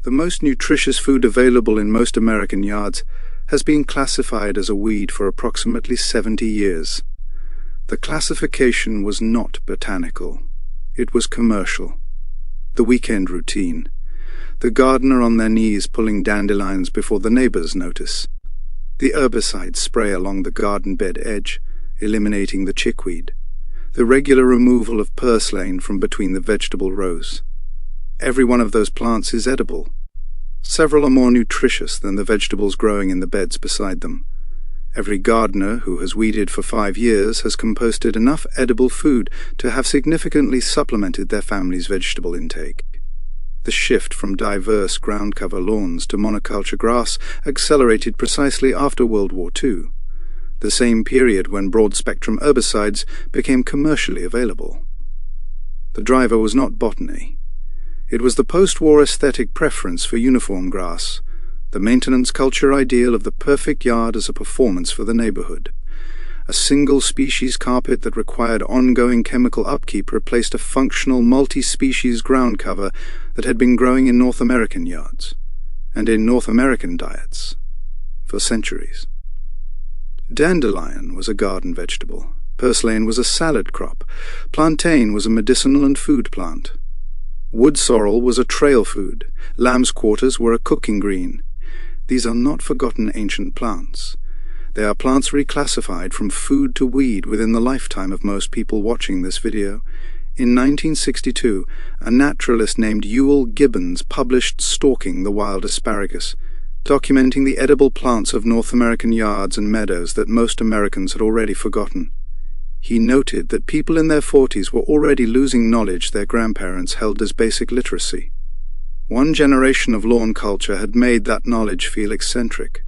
The most nutritious food available in most American yards has been classified as a weed for approximately 70 years. The classification was not botanical. It was commercial. The weekend routine. The gardener on their knees pulling dandelions before the neighbors notice. The herbicide spray along the garden bed edge, eliminating the chickweed. The regular removal of purslane from between the vegetable rows. Every one of those plants is edible. Several are more nutritious than the vegetables growing in the beds beside them. Every gardener who has weeded for 5 years has composted enough edible food to have significantly supplemented their family's vegetable intake. The shift from diverse ground cover lawns to monoculture grass accelerated precisely after World War II, the same period when broad-spectrum herbicides became commercially available. The driver was not botany. It was the post-war aesthetic preference for uniform grass, the maintenance culture ideal of the perfect yard as a performance for the neighborhood. A single-species carpet that required ongoing chemical upkeep replaced a functional multi-species ground cover that had been growing in North American yards, and in North American diets, for centuries. Dandelion was a garden vegetable. Purslane was a salad crop. Plantain was a medicinal and food plant. Wood sorrel was a trail food. Lambsquarters were a cooking green. These are not forgotten ancient plants. They are plants reclassified from food to weed within the lifetime of most people watching this video. In 1962, a naturalist named Ewell Gibbons published Stalking the Wild Asparagus, documenting the edible plants of North American yards and meadows that most Americans had already forgotten. He noted that people in their 40s were already losing knowledge their grandparents held as basic literacy. One generation of lawn culture had made that knowledge feel eccentric.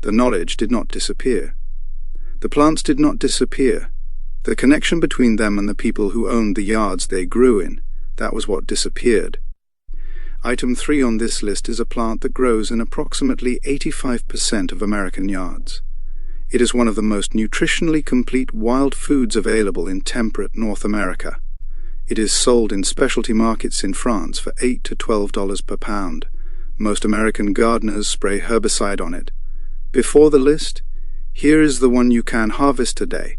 The knowledge did not disappear. The plants did not disappear. The connection between them and the people who owned the yards they grew in, that was what disappeared. Item 3 on this list is a plant that grows in approximately 85% of American yards. It is one of the most nutritionally complete wild foods available in temperate North America. It is sold in specialty markets in France for $8 to $12 per pound. Most American gardeners spray herbicide on it. Before the list, here is the one you can harvest today.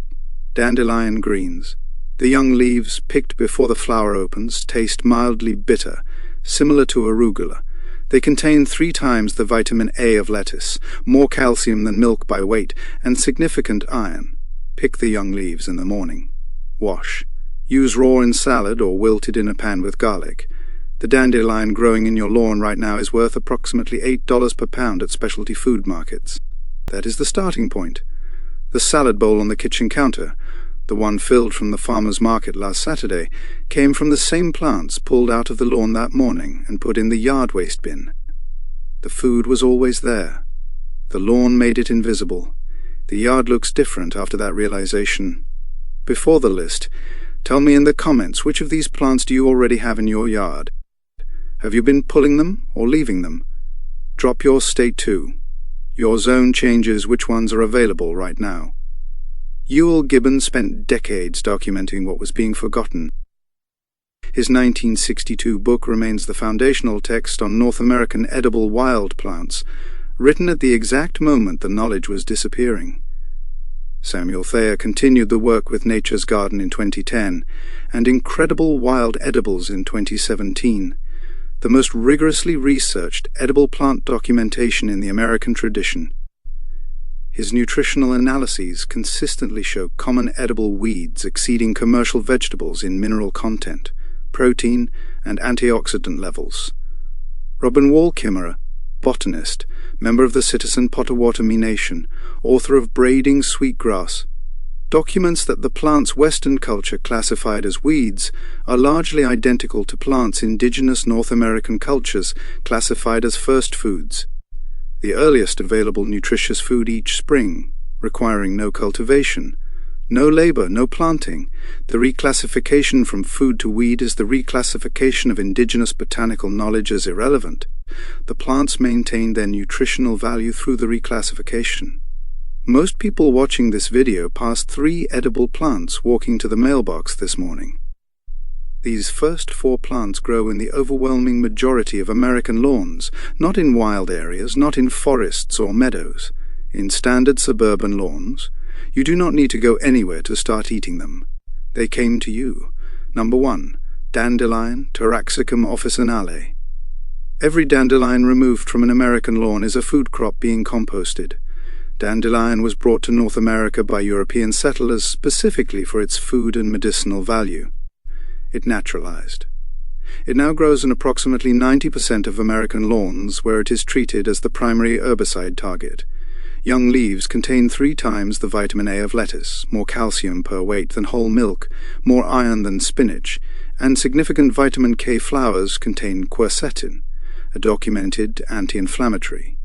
Dandelion greens. The young leaves, picked before the flower opens, taste mildly bitter, similar to arugula. They contain 3 times the vitamin A of lettuce, more calcium than milk by weight, and significant iron. Pick the young leaves in the morning. Wash. Use raw in salad or wilted in a pan with garlic. The dandelion growing in your lawn right now is worth approximately $8 per pound at specialty food markets. That is the starting point. The salad bowl on the kitchen counter, the one filled from the farmer's market last Saturday, came from the same plants pulled out of the lawn that morning and put in the yard waste bin. The food was always there. The lawn made it invisible. The yard looks different after that realization. Before the list, tell me in the comments which of these plants do you already have in your yard. Have you been pulling them or leaving them? Drop your state too. Your zone changes which ones are available right now. Ewell Gibbons spent decades documenting what was being forgotten. His 1962 book remains the foundational text on North American edible wild plants, written at the exact moment the knowledge was disappearing. Samuel Thayer continued the work with Nature's Garden in 2010, and Incredible Wild Edibles in 2017, the most rigorously researched edible plant documentation in the American tradition. His nutritional analyses consistently show common edible weeds exceeding commercial vegetables in mineral content, protein, and antioxidant levels. Robin Wall Kimmerer, botanist, member of the Citizen Potawatomi Nation, author of Braiding Sweetgrass, documents that the plants Western culture classified as weeds are largely identical to plants indigenous North American cultures classified as first foods, the earliest available nutritious food each spring, requiring no cultivation, no labor, no planting. The reclassification from food to weed is the reclassification of indigenous botanical knowledge as irrelevant. The plants maintain their nutritional value through the reclassification. Most people watching this video passed 3 edible plants walking to the mailbox this morning. These first 4 plants grow in the overwhelming majority of American lawns, not in wild areas, not in forests or meadows. In standard suburban lawns, you do not need to go anywhere to start eating them. They came to you. Number 1. Dandelion, Taraxacum officinale. Every dandelion removed from an American lawn is a food crop being composted. Dandelion was brought to North America by European settlers specifically for its food and medicinal value. It naturalized. It now grows in approximately 90% of American lawns where it is treated as the primary herbicide target. Young leaves contain 3 times the vitamin A of lettuce, more calcium per weight than whole milk, more iron than spinach, and significant vitamin K flowers contain quercetin, a documented anti-inflammatory.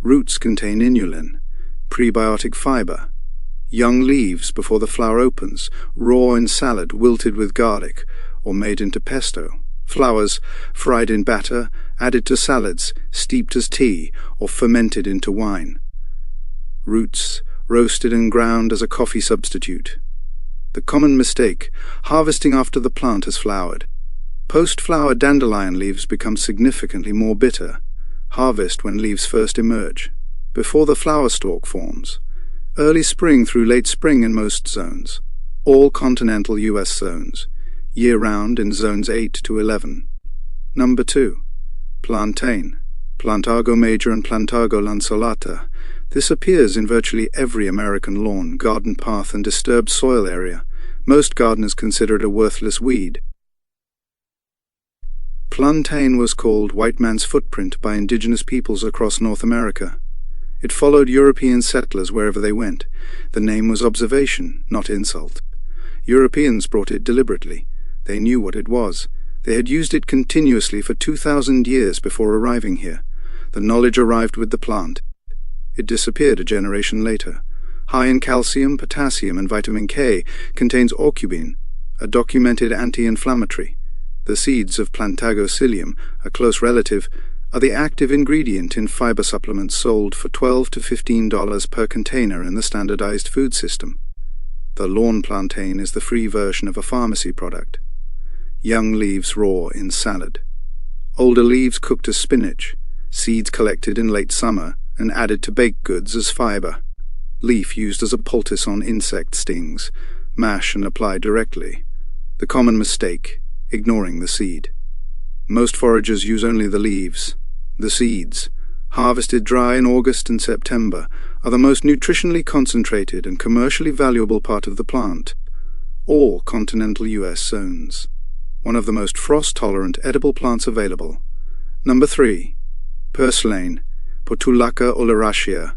Roots contain inulin, prebiotic fiber. Young leaves before the flower opens, raw in salad, wilted with garlic, or made into pesto. Flowers, fried in batter, added to salads, steeped as tea, or fermented into wine. Roots, roasted and ground as a coffee substitute. The common mistake, harvesting after the plant has flowered. Post-flower dandelion leaves become significantly more bitter. Harvest when leaves first emerge, before the flower stalk forms. Early spring through late spring in most zones. All continental U.S. zones. Year-round in zones 8 to 11. Number 2. Plantain. Plantago major and Plantago lanceolata. This appears in virtually every American lawn, garden path, and disturbed soil area. Most gardeners consider it a worthless weed. Plantain was called white man's footprint by indigenous peoples across North America. It followed European settlers wherever they went. The name was observation, not insult. Europeans brought it deliberately. They knew what it was. They had used it continuously for 2,000 years before arriving here. The knowledge arrived with the plant. It disappeared a generation later. High in calcium, potassium, and vitamin K, contains aucubine, a documented anti-inflammatory. The seeds of Plantago psyllium, a close relative, are the active ingredient in fiber supplements sold for $12 to $15 per container in the standardized food system. The lawn plantain is the free version of a pharmacy product. Young leaves raw in salad. Older leaves cooked as spinach. Seeds collected in late summer and added to baked goods as fiber. Leaf used as a poultice on insect stings. Mash and apply directly. The common mistake, ignoring the seed. Most foragers use only the leaves. The seeds, harvested dry in August and September, are the most nutritionally concentrated and commercially valuable part of the plant. All continental U.S. zones. One of the most frost-tolerant edible plants available. Number 3. Purslane, Portulaca oleracea,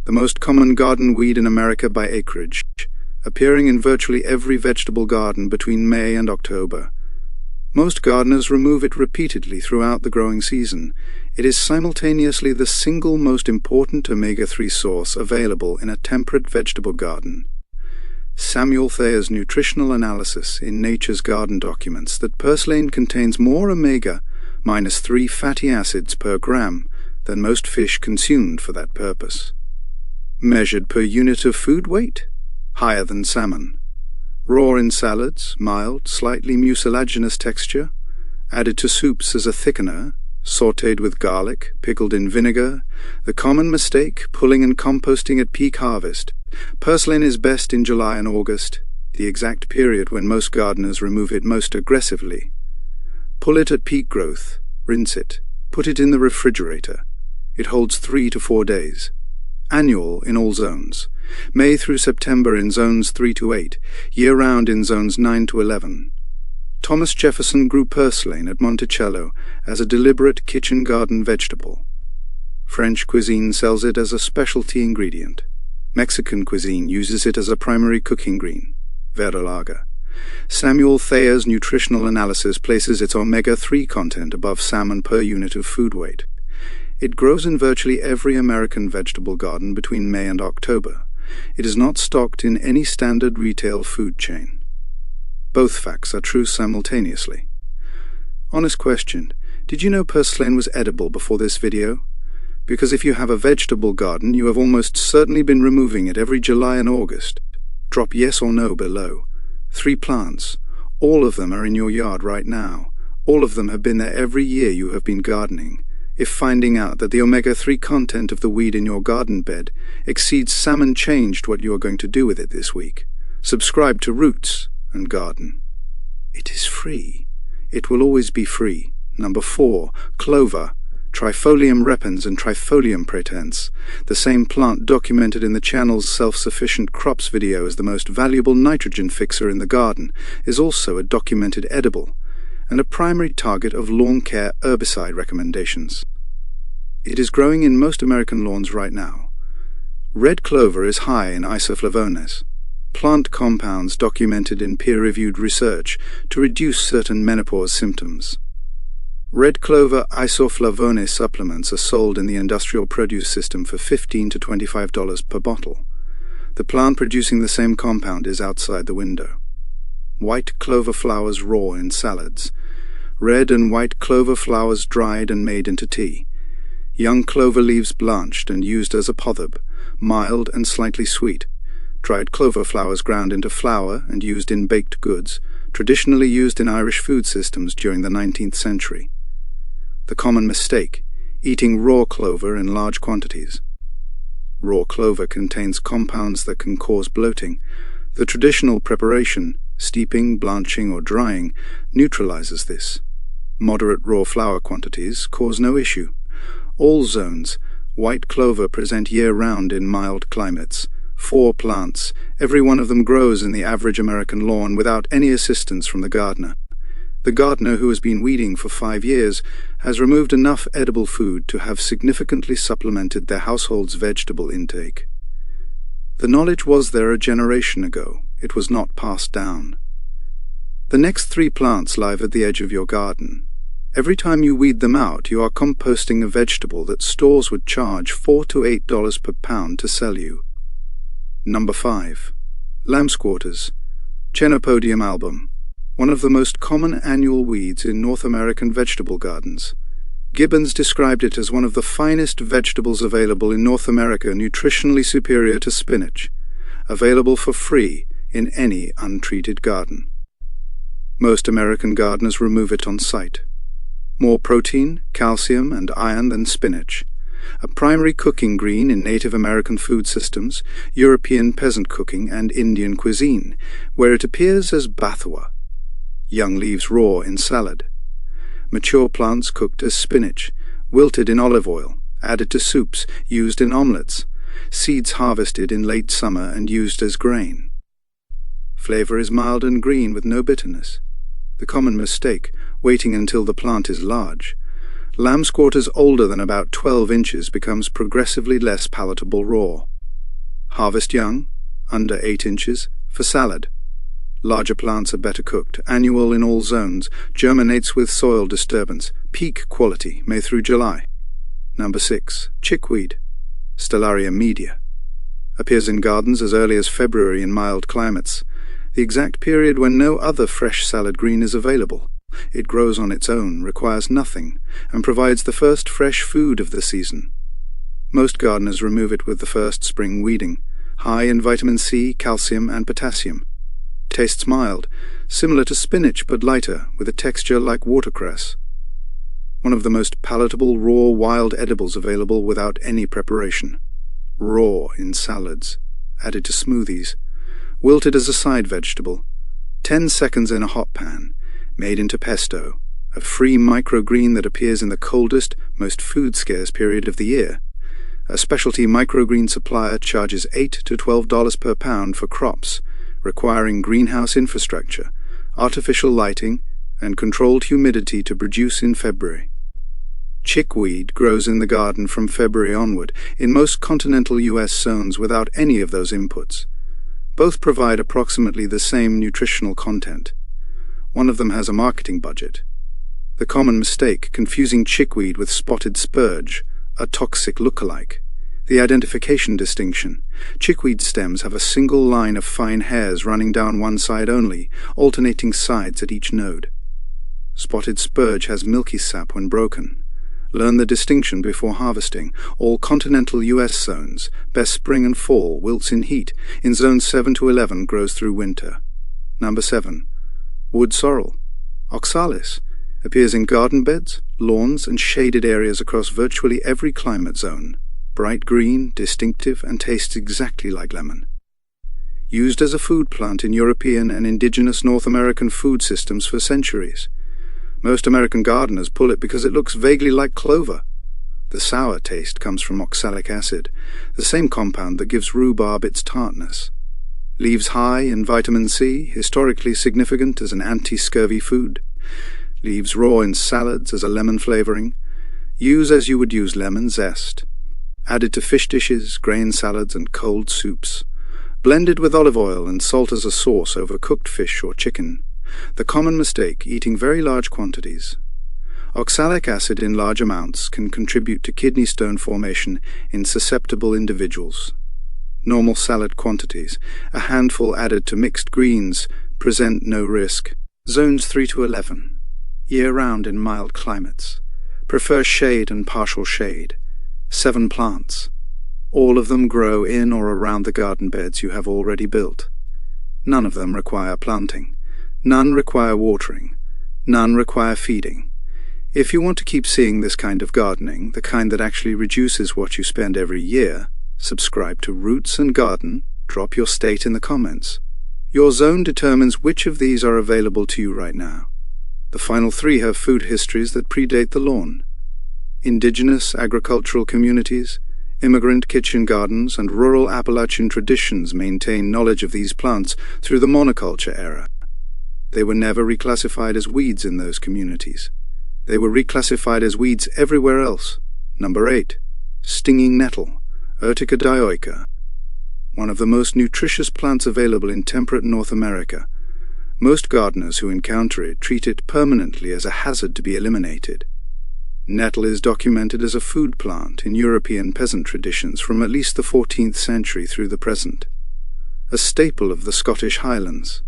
the most common garden weed in America by acreage, appearing in virtually every vegetable garden between May and October. Most gardeners remove it repeatedly throughout the growing season. It is simultaneously the single most important omega-3 source available in a temperate vegetable garden. Samuel Thayer's nutritional analysis in Nature's Garden documents that purslane contains more omega-3 fatty acids per gram than most fish consumed for that purpose. Measured per unit of food weight, higher than salmon. Raw in salads, mild, slightly mucilaginous texture, added to soups as a thickener, sautéed with garlic, pickled in vinegar. The common mistake, pulling and composting at peak harvest. Purslane is best in July and August, the exact period when most gardeners remove it most aggressively. Pull it at peak growth, rinse it, put it in the refrigerator. It holds 3 to 4 days. Annual in all zones. May through September in zones 3 to 8, year-round in zones 9 to 11. Thomas Jefferson grew purslane at Monticello as a deliberate kitchen garden vegetable. French cuisine sells it as a specialty ingredient. Mexican cuisine uses it as a primary cooking green, verdolaga. Samuel Thayer's nutritional analysis places its omega-3 content above salmon per unit of food weight. It grows in virtually every American vegetable garden between May and October. It is not stocked in any standard retail food chain. Both facts are true simultaneously. Honest question, did you know purslane was edible before this video? Because if you have a vegetable garden, you have almost certainly been removing it every July and August. Drop yes or no below. 3 plants, All of them are in your yard right now. All of them have been there every year you have been gardening. If finding out that the omega-3 content of the weed in your garden bed exceeds salmon, changed what you are going to do with it this week. Subscribe to Roots and Garden. It is free. It will always be free. Number 4, clover. Trifolium repens and Trifolium pratense, the same plant documented in the channel's Self-Sufficient Crops video as the most valuable nitrogen fixer in the garden, is also a documented edible, and a primary target of lawn care herbicide recommendations. It is growing in most American lawns right now. Red clover is high in isoflavones, plant compounds documented in peer-reviewed research to reduce certain menopause symptoms. Red clover isoflavone supplements are sold in the industrial produce system for $15 to $25 per bottle. The plant producing the same compound is outside the window. White clover flowers raw in salads. Red and white clover flowers dried and made into tea. Young clover leaves blanched and used as a potherb, mild and slightly sweet. Dried clover flowers ground into flour and used in baked goods, traditionally used in Irish food systems during the 19th century. The common mistake, eating raw clover in large quantities. Raw clover contains compounds that can cause bloating. The traditional preparation, steeping, blanching, or drying, neutralizes this. Moderate raw flour quantities cause no issue. All zones, white clover present year-round in mild climates. 4 plants, every one of them grows in the average American lawn without any assistance from the gardener. The gardener, who has been weeding for 5 years, has removed enough edible food to have significantly supplemented their household's vegetable intake. The knowledge was there a generation ago. It was not passed down. The next 3 plants lie at the edge of your garden. Every time you weed them out, you are composting a vegetable that stores would charge $4 to $8 per pound to sell you. Number 5. Lambsquarters, Chenopodium album, one of the most common annual weeds in North American vegetable gardens. Gibbons described it as one of the finest vegetables available in North America, nutritionally superior to spinach, available for free in any untreated garden. Most American gardeners remove it on site. More protein, calcium, and iron than spinach. A primary cooking green in Native American food systems, European peasant cooking, and Indian cuisine, where it appears as bathua. Young leaves raw in salad. Mature plants cooked as spinach, wilted in olive oil, added to soups, used in omelets. Seeds harvested in late summer and used as grain. Flavor is mild and green with no bitterness. The common mistake, waiting until the plant is large. Lambsquarters older than about 12 inches becomes progressively less palatable raw. Harvest young, under 8 inches, for salad. Larger plants are better cooked, annual in all zones, germinates with soil disturbance, peak quality, May through July. Number 6. Chickweed, Stellaria media. Appears in gardens as early as February in mild climates, the exact period when no other fresh salad green is available. It grows on its own, requires nothing, and provides the first fresh food of the season. Most gardeners remove it with the first spring weeding, high in vitamin C, calcium, and potassium. Tastes mild, similar to spinach but lighter, with a texture like watercress. One of the most palatable raw wild edibles available without any preparation. Raw in salads, added to smoothies, wilted as a side vegetable, 10 seconds in a hot pan, made into pesto, a free microgreen that appears in the coldest, most food-scarce period of the year. A specialty microgreen supplier charges $8 to $12 per pound for crops, requiring greenhouse infrastructure, artificial lighting, and controlled humidity to produce in February. Chickweed grows in the garden from February onward, in most continental U.S. zones without any of those inputs. Both provide approximately the same nutritional content. One of them has a marketing budget. The common mistake, confusing chickweed with spotted spurge, a toxic look-alike. The identification distinction. Chickweed stems have a single line of fine hairs running down one side only, alternating sides at each node. Spotted spurge has milky sap when broken. Learn the distinction before harvesting. All continental U.S. zones, best spring and fall, wilts in heat. In zones 7 to 11 grows through winter. Number 7. Wood sorrel. Oxalis. Appears in garden beds, lawns, and shaded areas across virtually every climate zone. Bright green, distinctive, and tastes exactly like lemon. Used as a food plant in European and indigenous North American food systems for centuries. Most American gardeners pull it because it looks vaguely like clover. The sour taste comes from oxalic acid, the same compound that gives rhubarb its tartness. Leaves high in vitamin C, historically significant as an anti-scurvy food. Leaves raw in salads as a lemon flavoring. Use as you would use lemon zest. Added to fish dishes, grain salads, and cold soups. Blended with olive oil and salt as a sauce over cooked fish or chicken. The common mistake, eating very large quantities. Oxalic acid in large amounts can contribute to kidney stone formation in susceptible individuals. Normal salad quantities, a handful added to mixed greens, present no risk. Zones 3 to 11. Year-round in mild climates. Prefer shade and partial shade. 7 plants. All of them grow in or around the garden beds you have already built. None of them require planting. None require watering. None require feeding. If you want to keep seeing this kind of gardening, the kind that actually reduces what you spend every year, subscribe to Roots and Garden, drop your state in the comments. Your zone determines which of these are available to you right now. The final 3 have food histories that predate the lawn. Indigenous agricultural communities, immigrant kitchen gardens, and rural Appalachian traditions maintain knowledge of these plants through the monoculture era. They were never reclassified as weeds in those communities. They were reclassified as weeds everywhere else. Number 8. Stinging nettle, Urtica dioica. One of the most nutritious plants available in temperate North America. Most gardeners who encounter it treat it permanently as a hazard to be eliminated. Nettle is documented as a food plant in European peasant traditions from at least the 14th century through the present. A staple of the Scottish Highlands.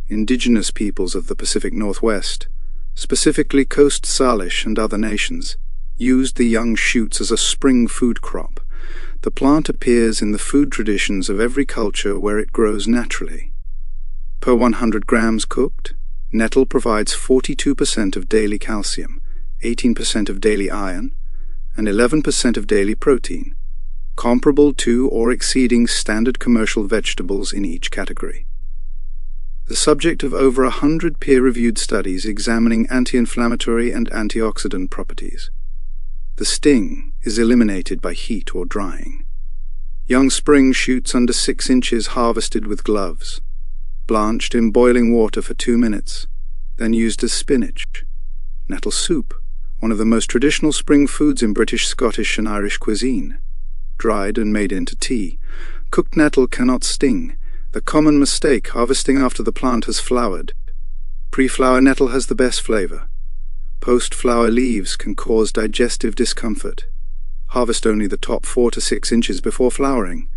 Indigenous peoples of the Pacific Northwest, specifically Coast Salish and other nations, used the young shoots as a spring food crop. The plant appears in the food traditions of every culture where it grows naturally. Per 100 grams cooked, nettle provides 42% of daily calcium, 18% of daily iron, and 11% of daily protein, comparable to or exceeding standard commercial vegetables in each category. The subject of over 100 peer-reviewed studies examining anti-inflammatory and antioxidant properties. The sting is eliminated by heat or drying. Young spring shoots under 6 inches harvested with gloves. Blanched in boiling water for 2 minutes, then used as spinach. Nettle soup, one of the most traditional spring foods in British, Scottish, and Irish cuisine. Dried and made into tea. Cooked nettle cannot sting, the common mistake harvesting after the plant has flowered. Pre-flower nettle has the best flavor. Post-flower leaves can cause digestive discomfort. Harvest only the top 4 to 6 inches before flowering.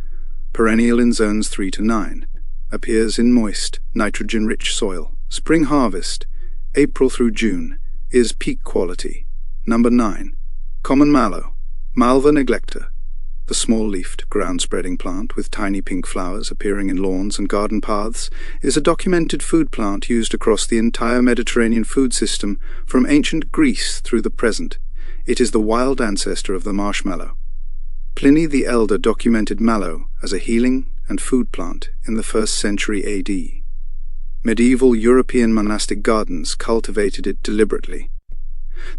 Perennial in zones 3 to 9. Appears in moist, nitrogen-rich soil. Spring harvest, April through June, is peak quality. Number 9. Common mallow, Malva neglecta. The small-leafed, ground-spreading plant with tiny pink flowers appearing in lawns and garden paths is a documented food plant used across the entire Mediterranean food system from ancient Greece through the present. It is the wild ancestor of the marshmallow. Pliny the Elder documented mallow as a healing and food plant in the 1st century AD. Medieval European monastic gardens cultivated it deliberately.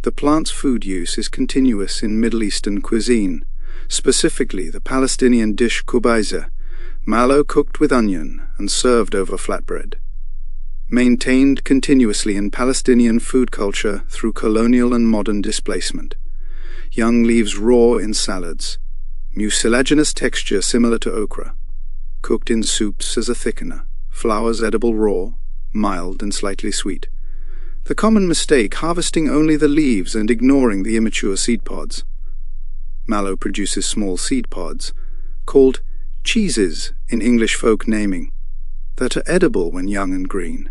The plant's food use is continuous in Middle Eastern cuisine, specifically the Palestinian dish kubaiza, mallow cooked with onion and served over flatbread. Maintained continuously in Palestinian food culture through colonial and modern displacement. Young leaves raw in salads. Mucilaginous texture similar to okra. Cooked in soups as a thickener. Flowers edible raw, mild and slightly sweet. The common mistake, harvesting only the leaves and ignoring the immature seed pods. Mallow produces small seed pods, called cheeses in English folk naming, that are edible when young and green.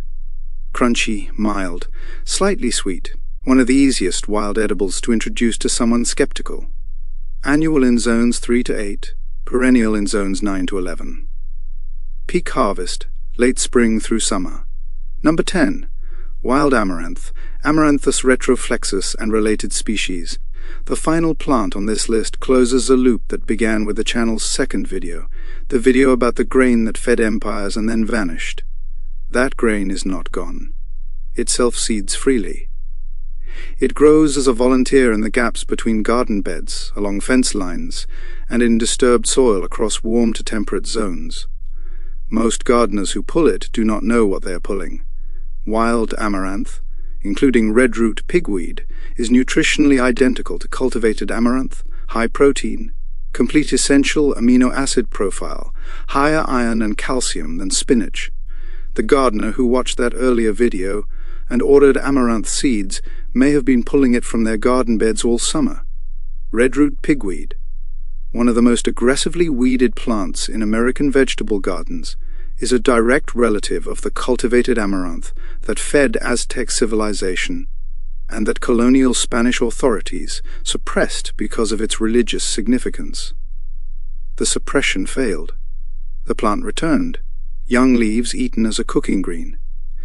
Crunchy, mild, slightly sweet, one of the easiest wild edibles to introduce to someone skeptical. Annual in zones 3 to 8, perennial in zones 9 to 11. Peak harvest, late spring through summer. Number 10. Wild amaranth, Amaranthus retroflexus and related species. The final plant on this list closes a loop that began with the channel's second video, the video about the grain that fed empires and then vanished. That grain is not gone. It self-seeds freely. It grows as a volunteer in the gaps between garden beds, along fence lines, and in disturbed soil across warm to temperate zones. Most gardeners who pull it do not know what they are pulling. Wild amaranth, including redroot pigweed, is nutritionally identical to cultivated amaranth, high protein, complete essential amino acid profile, higher iron and calcium than spinach. The gardener who watched that earlier video and ordered amaranth seeds may have been pulling it from their garden beds all summer. Redroot pigweed, one of the most aggressively weeded plants in American vegetable gardens, is a direct relative of the cultivated amaranth that fed Aztec civilization and that colonial Spanish authorities suppressed because of its religious significance. The suppression failed. The plant returned, young leaves eaten as a cooking green,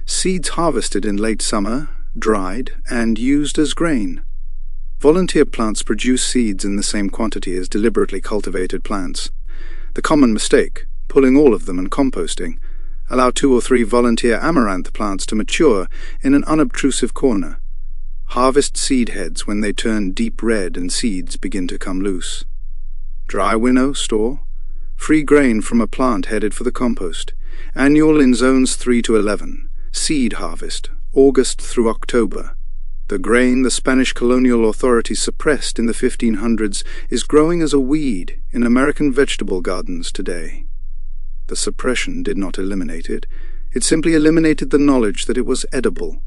seeds harvested in late summer, dried, and used as grain. Volunteer plants produce seeds in the same quantity as deliberately cultivated plants. The common mistake, pulling all of them and composting, allow 2 or 3 volunteer amaranth plants to mature in an unobtrusive corner. Harvest seed heads when they turn deep red and seeds begin to come loose. Dry winnow, store. Free grain from a plant headed for the compost. Annual in zones 3 to 11. Seed harvest, August through October. The grain the Spanish colonial authorities suppressed in the 1500s is growing as a weed in American vegetable gardens today. The suppression did not eliminate it. It simply eliminated the knowledge that it was edible.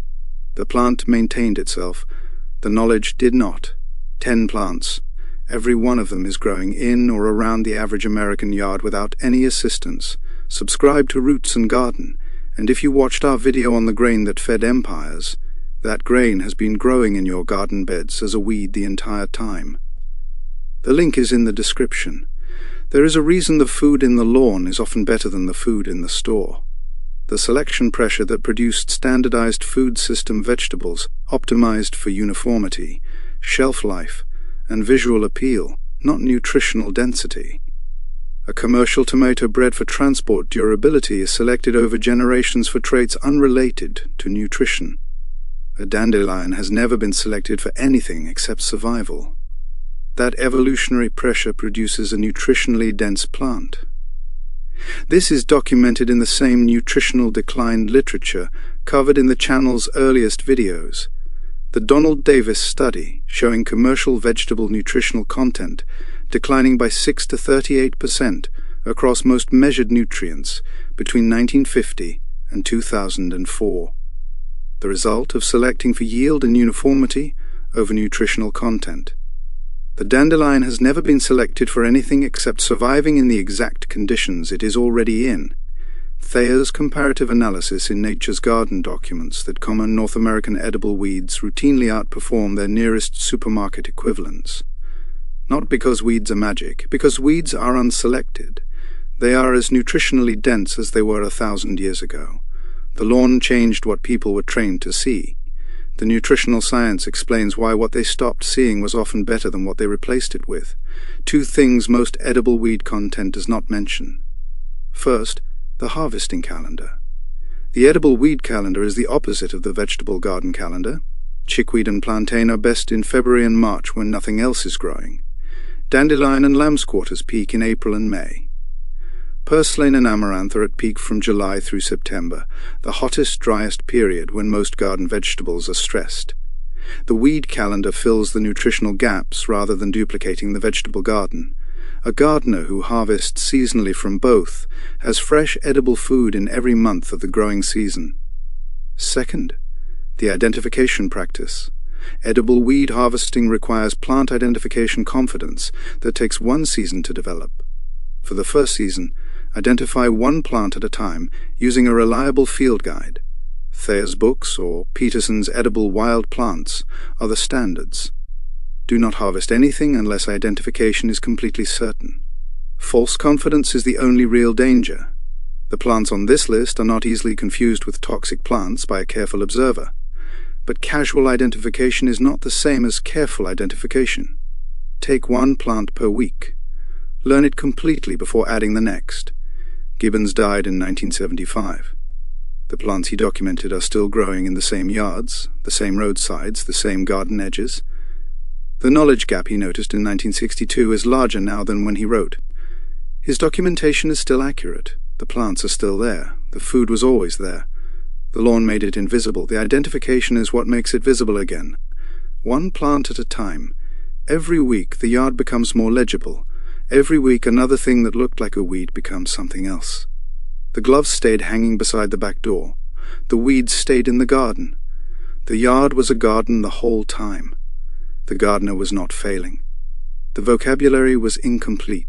The plant maintained itself. The knowledge did not. 10 plants. Every one of them is growing in or around the average American yard without any assistance. Subscribe to Roots and Garden, and if you watched our video on the grain that fed empires, that grain has been growing in your garden beds as a weed the entire time. The link is in the description. There is a reason the food in the lawn is often better than the food in the store. The selection pressure that produced standardized food system vegetables optimized for uniformity, shelf life, and visual appeal, not nutritional density. A commercial tomato bred for transport durability is selected over generations for traits unrelated to nutrition. A dandelion has never been selected for anything except survival. That evolutionary pressure produces a nutritionally dense plant. This is documented in the same nutritional decline literature covered in the channel's earliest videos. The Donald Davis study showing commercial vegetable nutritional content declining by 6 to 38% across most measured nutrients between 1950 and 2004. The result of selecting for yield and uniformity over nutritional content. The dandelion has never been selected for anything except surviving in the exact conditions it is already in. Thayer's comparative analysis in Nature's Garden documents that common North American edible weeds routinely outperform their nearest supermarket equivalents. Not because weeds are magic, because weeds are unselected. They are as nutritionally dense as they were 1,000 years ago. The lawn changed what people were trained to see. The nutritional science explains why what they stopped seeing was often better than what they replaced it with. 2 things most edible weed content does not mention. First, the harvesting calendar. The edible weed calendar is the opposite of the vegetable garden calendar. Chickweed and plantain are best in February and March when nothing else is growing. Dandelion and lambsquarters peak in April and May. Purslane and amaranth are at peak from July through September, the hottest, driest period when most garden vegetables are stressed. The weed calendar fills the nutritional gaps rather than duplicating the vegetable garden. A gardener who harvests seasonally from both has fresh edible food in every month of the growing season. Second, the identification practice. Edible weed harvesting requires plant identification confidence that takes 1 season to develop. For the first season, identify 1 plant at a time using a reliable field guide. Thayer's books or Peterson's Edible Wild Plants are the standards. Do not harvest anything unless identification is completely certain. False confidence is the only real danger. The plants on this list are not easily confused with toxic plants by a careful observer. But casual identification is not the same as careful identification. Take one plant per week. Learn it completely before adding the next. Gibbons died in 1975. The plants he documented are still growing in the same yards, the same roadsides, the same garden edges. The knowledge gap he noticed in 1962 is larger now than when he wrote. His documentation is still accurate. The plants are still there. The food was always there. The lawn made it invisible. The identification is what makes it visible again. One plant at a time. Every week the yard becomes more legible. Every week another thing that looked like a weed becomes something else. The gloves stayed hanging beside the back door. The weeds stayed in the garden. The yard was a garden the whole time. The gardener was not failing. The vocabulary was incomplete.